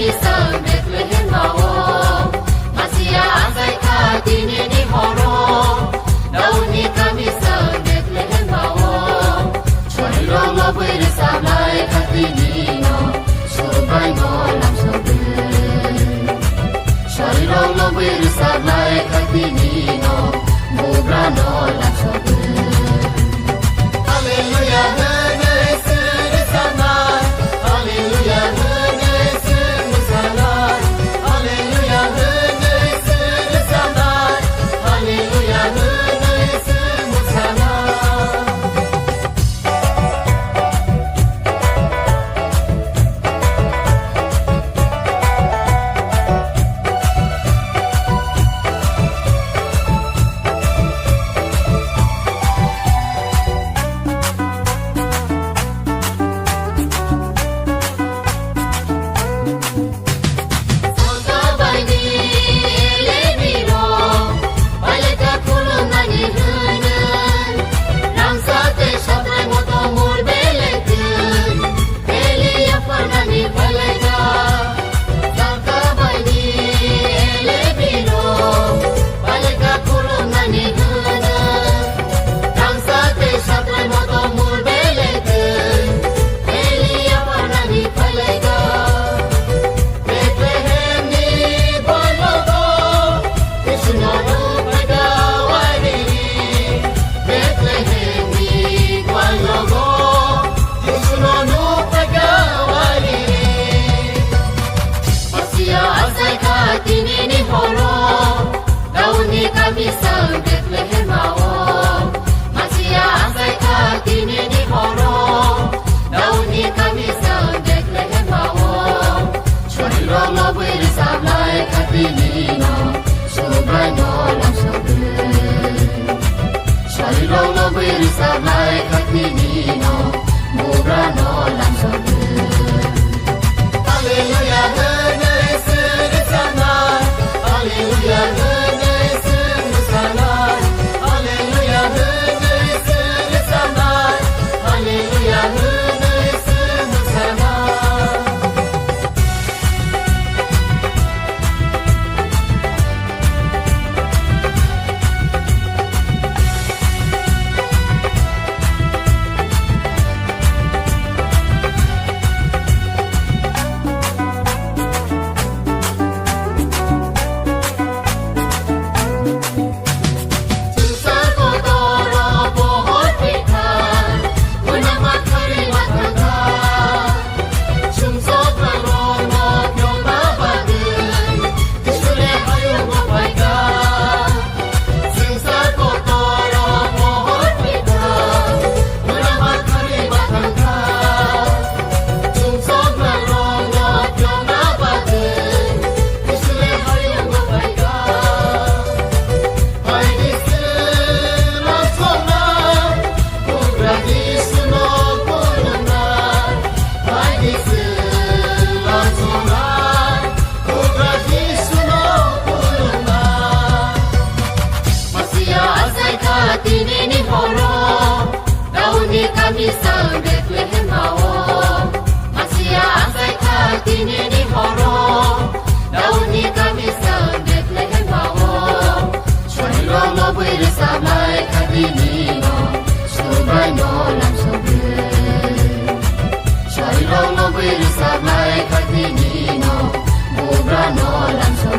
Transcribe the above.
kami sa Bethlehem mao. Masia azay ka tinini horo. Dauni kami sa Bethlehem mao. Choriro lo bwere sablay katinino. Surubay no lam sobe. Choriro lo bwere sablay katinino. Mubra no lam sobe. Hallelujah, kami sa Bethlehem mao. Masia azay ka tinini horo. Dauni kami sa Bethlehem mao. Choriro lo bwere sablay katinino. Surubay no lam sobe. Choriro lo bwere sablay katinino. Mubra no lam sobe. Hallelujah, hallelujah. Kami sa Bethlehem mao. Masia azay ka tinini horo. Dauni kami sa Bethlehem mao. Choriro lo bwere sablay katinino. Surubay no lam sobe. Choriro lo bwere sablay katinino. Mubra no lam sobe.